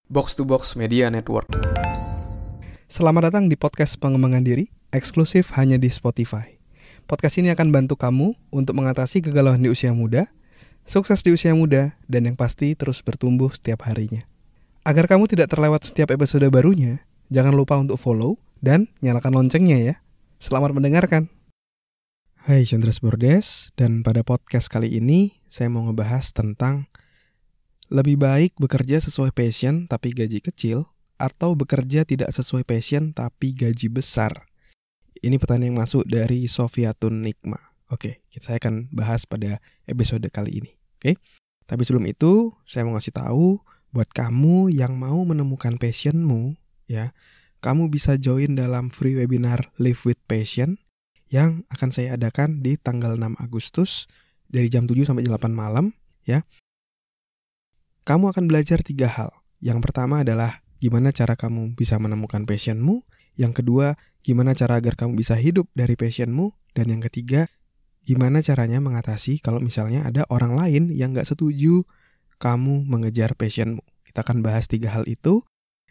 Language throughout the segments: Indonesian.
Box to Box Media Network. Selamat datang di podcast pengembangan diri, eksklusif hanya di Spotify. Podcast ini akan bantu kamu untuk mengatasi kegalauan di usia muda, sukses di usia muda, dan yang pasti terus bertumbuh setiap harinya. Agar kamu tidak terlewat setiap episode barunya, jangan lupa untuk follow dan nyalakan loncengnya ya. Selamat mendengarkan. Hai Chandras Bordes, dan pada podcast kali ini saya mau ngebahas tentang lebih baik bekerja sesuai passion tapi gaji kecil atau bekerja tidak sesuai passion tapi gaji besar. Ini pertanyaan yang masuk dari Sofiatun Nikma. Oke, saya akan bahas pada episode kali ini. Oke. Tapi sebelum itu, saya mau ngasih tahu buat kamu yang mau menemukan passionmu, ya, kamu bisa join dalam free webinar Live with Passion yang akan saya adakan di tanggal 6 Agustus dari jam 7 sampai 8 malam, ya. Kamu akan belajar 3 hal. Yang pertama adalah gimana cara kamu bisa menemukan passionmu. Yang kedua, gimana cara agar kamu bisa hidup dari passionmu. Dan yang ketiga, gimana caranya mengatasi kalau misalnya ada orang lain yang gak setuju kamu mengejar passionmu. Kita akan bahas 3 hal itu.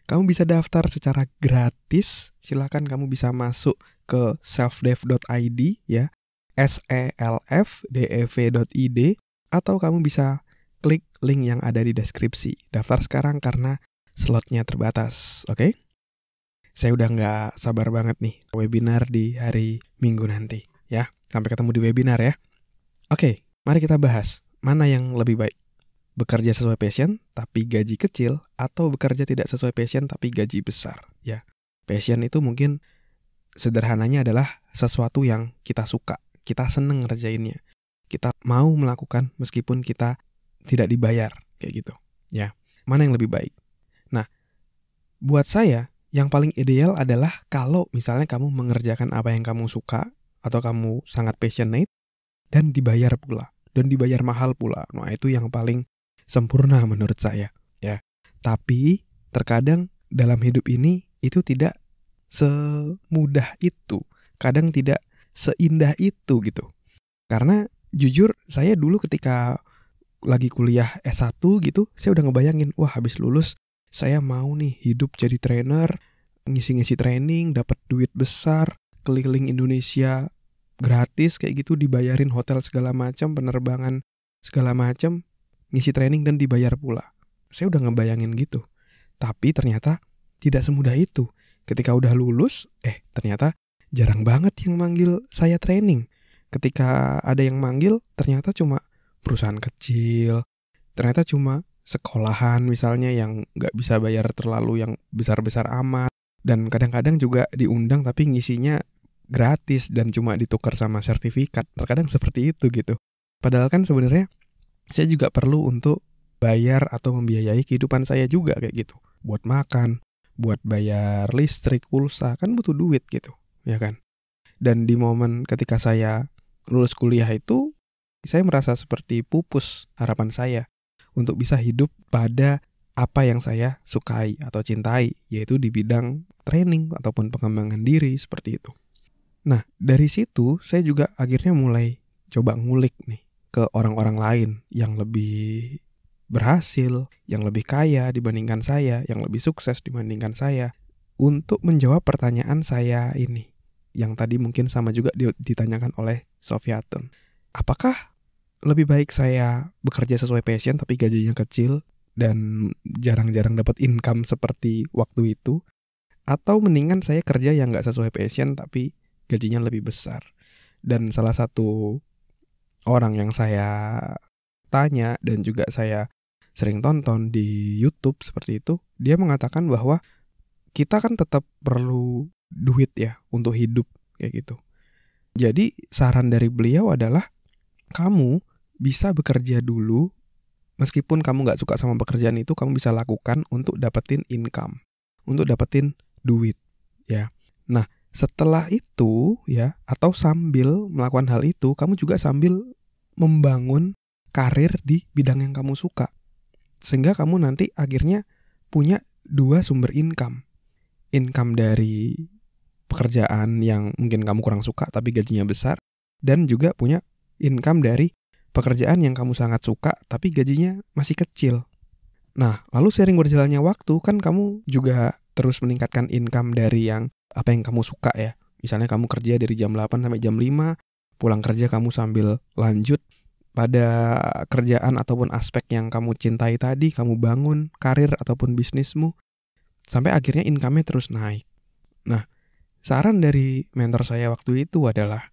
Kamu bisa daftar secara gratis. Silakan kamu bisa masuk ke selfdev.id, ya, selfdev.id, atau kamu bisa klik link yang ada di deskripsi. Daftar sekarang karena slotnya terbatas, oke? Saya udah nggak sabar banget nih webinar di hari Minggu nanti, ya. Sampai ketemu di webinar ya. Oke, mari kita bahas mana yang lebih baik. Bekerja sesuai passion tapi gaji kecil atau bekerja tidak sesuai passion tapi gaji besar, ya. Passion itu mungkin sederhananya adalah sesuatu yang kita suka, kita seneng ngerjainnya. Kita mau melakukan meskipun kita tidak dibayar, kayak gitu, ya. Mana yang lebih baik? Nah, buat saya, yang paling ideal adalah kalau misalnya kamu mengerjakan apa yang kamu suka, atau kamu sangat passionate, dan dibayar pula, dan dibayar mahal pula. Nah, itu yang paling sempurna menurut saya, ya. Tapi, terkadang dalam hidup ini, itu tidak semudah itu. Kadang tidak seindah itu, gitu. Karena, jujur, saya dulu ketika lagi kuliah S1 gitu, saya udah ngebayangin, wah habis lulus saya mau nih hidup jadi trainer, ngisi-ngisi training, dapat duit besar, keliling Indonesia gratis kayak gitu, dibayarin hotel segala macam, penerbangan segala macam, ngisi training dan dibayar pula. Saya udah ngebayangin gitu. Tapi ternyata tidak semudah itu. Ketika udah lulus, ternyata jarang banget yang manggil saya training. Ketika ada yang manggil, ternyata cuma perusahaan kecil, ternyata cuma sekolahan misalnya yang gak bisa bayar terlalu yang besar-besar amat, dan kadang-kadang juga diundang tapi ngisinya gratis dan cuma ditukar sama sertifikat. Terkadang seperti itu gitu. Padahal kan sebenarnya saya juga perlu untuk bayar atau membiayai kehidupan saya juga kayak gitu. Buat makan, buat bayar listrik, pulsa, kan butuh duit gitu, ya kan? Dan di momen ketika saya lulus kuliah itu, saya merasa seperti pupus harapan saya untuk bisa hidup pada apa yang saya sukai atau cintai, yaitu di bidang training ataupun pengembangan diri seperti itu. Nah, dari situ saya juga akhirnya mulai coba ngulik nih ke orang-orang lain yang lebih berhasil, yang lebih kaya dibandingkan saya, yang lebih sukses dibandingkan saya, untuk menjawab pertanyaan saya ini, yang tadi mungkin sama juga ditanyakan oleh Sofiatun. Apakah lebih baik saya bekerja sesuai passion tapi gajinya kecil dan jarang-jarang dapat income seperti waktu itu, atau mendingan saya kerja yang gak sesuai passion tapi gajinya lebih besar? Dan salah satu orang yang saya tanya dan juga saya sering tonton di YouTube seperti itu, dia mengatakan bahwa kita kan tetap perlu duit ya untuk hidup kayak gitu. Jadi saran dari beliau adalah kamu bisa bekerja dulu, meskipun kamu gak suka sama pekerjaan itu, kamu bisa lakukan untuk dapetin income, untuk dapetin duit, ya. Nah, setelah itu, ya, atau sambil melakukan hal itu, kamu juga sambil membangun karir di bidang yang kamu suka. Sehingga kamu nanti akhirnya punya 2 sumber income. Income dari pekerjaan yang mungkin kamu kurang suka tapi gajinya besar, dan juga punya income dari pekerjaan yang kamu sangat suka tapi gajinya masih kecil. Nah, lalu sering berjalannya waktu kan kamu juga terus meningkatkan income dari yang apa yang kamu suka ya. Misalnya kamu kerja dari jam 8 sampai jam 5, pulang kerja kamu sambil lanjut pada kerjaan ataupun aspek yang kamu cintai tadi, kamu bangun karir ataupun bisnismu, sampai akhirnya income-nya terus naik. Nah, saran dari mentor saya waktu itu adalah,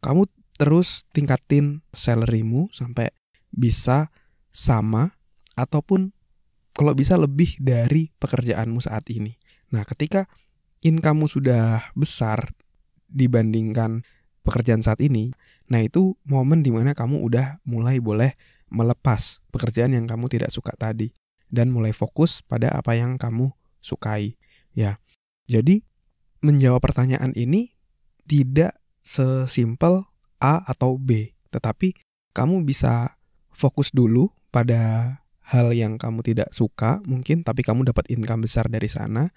kamu terus tingkatin salary-mu sampai bisa sama ataupun kalau bisa lebih dari pekerjaanmu saat ini. Nah, ketika income-mu sudah besar dibandingkan pekerjaan saat ini, nah itu momen dimana kamu udah mulai boleh melepas pekerjaan yang kamu tidak suka tadi dan mulai fokus pada apa yang kamu sukai. Ya, jadi menjawab pertanyaan ini tidak sesimpel A atau B, tetapi kamu bisa fokus dulu pada hal yang kamu tidak suka mungkin, tapi kamu dapat income besar dari sana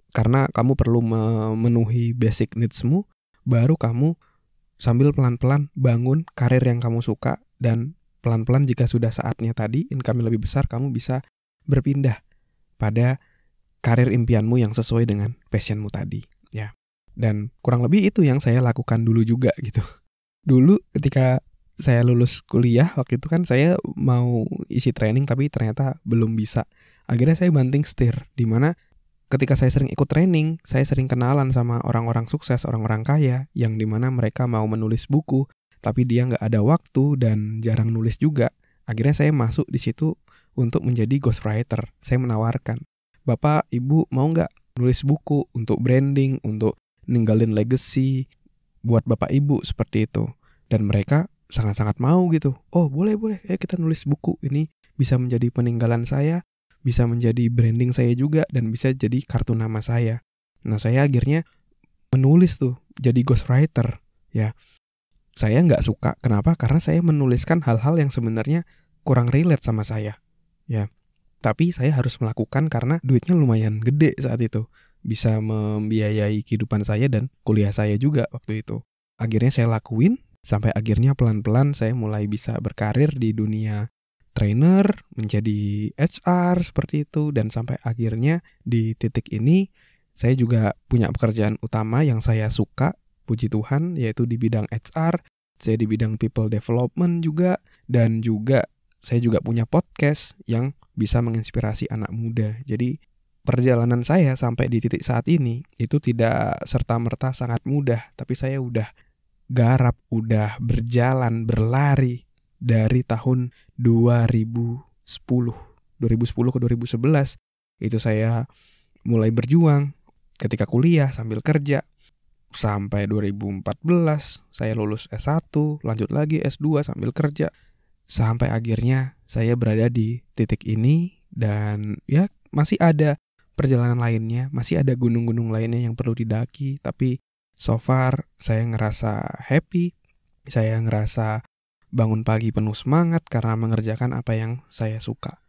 karena kamu perlu memenuhi basic needs-mu, baru kamu sambil pelan-pelan bangun karir yang kamu suka, dan pelan-pelan jika sudah saatnya tadi income lebih besar, kamu bisa berpindah pada karir impianmu yang sesuai dengan passionmu tadi, ya. Dan kurang lebih itu yang saya lakukan dulu juga gitu. Dulu ketika saya lulus kuliah, waktu itu kan saya mau isi training tapi ternyata belum bisa. Akhirnya saya banting setir, di mana ketika saya sering ikut training, saya sering kenalan sama orang-orang sukses, orang-orang kaya, yang dimana mereka mau menulis buku, tapi dia nggak ada waktu dan jarang nulis juga. Akhirnya saya masuk di situ untuk menjadi ghostwriter. Saya menawarkan, Bapak, Ibu mau nggak nulis buku untuk branding, untuk ninggalin legacy buat Bapak Ibu seperti itu. Dan mereka sangat-sangat mau gitu. Oh boleh, ayo kita nulis buku. Ini bisa menjadi peninggalan saya, bisa menjadi branding saya juga, dan bisa jadi kartu nama saya. Nah, saya akhirnya menulis tuh, jadi ghostwriter, ya. Saya nggak suka, kenapa? Karena saya menuliskan hal-hal yang sebenarnya kurang relate sama saya, ya. Tapi saya harus melakukan karena duitnya lumayan gede saat itu. Bisa membiayai kehidupan saya dan kuliah saya juga waktu itu. Akhirnya saya lakuin, sampai akhirnya pelan-pelan saya mulai bisa berkarir di dunia trainer, menjadi HR seperti itu, dan sampai akhirnya di titik ini saya juga punya pekerjaan utama yang saya suka, puji Tuhan, yaitu di bidang HR, saya di bidang people development juga, dan juga saya juga punya podcast yang bisa menginspirasi anak muda. Jadi perjalanan saya sampai di titik saat ini itu tidak serta-merta sangat mudah, tapi saya udah garap, udah berjalan, berlari dari tahun 2010 ke 2011. Itu saya mulai berjuang ketika kuliah sambil kerja. Sampai 2014 saya lulus S1, lanjut lagi S2 sambil kerja. Sampai akhirnya saya berada di titik ini, dan ya masih ada perjalanan lainnya, masih ada gunung-gunung lainnya yang perlu didaki, tapi so far saya ngerasa happy, saya ngerasa bangun pagi penuh semangat karena mengerjakan apa yang saya suka.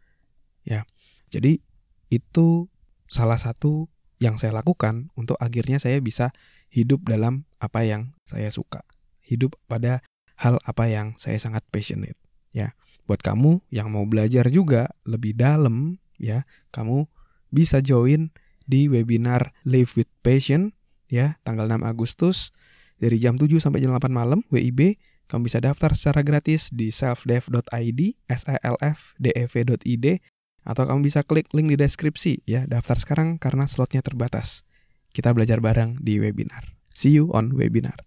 Ya. Jadi itu salah satu yang saya lakukan untuk akhirnya saya bisa hidup dalam apa yang saya suka. Hidup pada hal apa yang saya sangat passionate, ya. Buat kamu yang mau belajar juga lebih dalam, ya, kamu bisa join di webinar Live with Passion, ya, tanggal 6 Agustus dari jam 7 sampai jam 8 malam WIB. Kamu bisa daftar secara gratis di selfdev.id, selfdev.id, atau kamu bisa klik link di deskripsi, ya. Daftar sekarang karena slotnya terbatas. Kita belajar bareng di webinar. See you on webinar.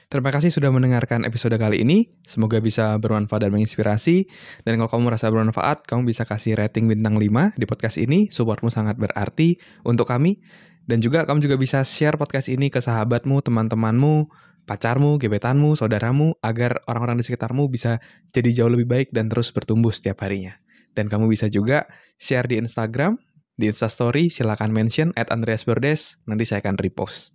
Terima kasih sudah mendengarkan episode kali ini. Semoga bisa bermanfaat dan menginspirasi. Dan kalau kamu merasa bermanfaat, kamu bisa kasih rating bintang 5 di podcast ini. Supportmu sangat berarti untuk kami. Dan juga kamu juga bisa share podcast ini ke sahabatmu, teman-temanmu, pacarmu, gebetanmu, saudaramu, agar orang-orang di sekitarmu bisa jadi jauh lebih baik dan terus bertumbuh setiap harinya. Dan kamu bisa juga share di Instagram, di Instastory, silakan mention @andreasberdes, nanti saya akan repost.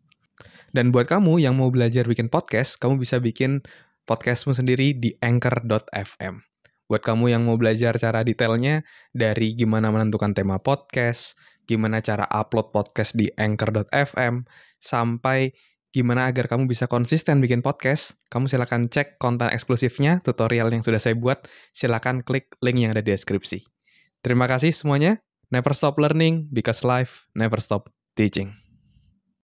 Dan buat kamu yang mau belajar bikin podcast, kamu bisa bikin podcastmu sendiri di anchor.fm. Buat kamu yang mau belajar cara detailnya, dari gimana menentukan tema podcast, gimana cara upload podcast di anchor.fm, sampai gimana agar kamu bisa konsisten bikin podcast, kamu silakan cek konten eksklusifnya, tutorial yang sudah saya buat, silakan klik link yang ada di deskripsi. Terima kasih semuanya. Never stop learning because life never stop teaching.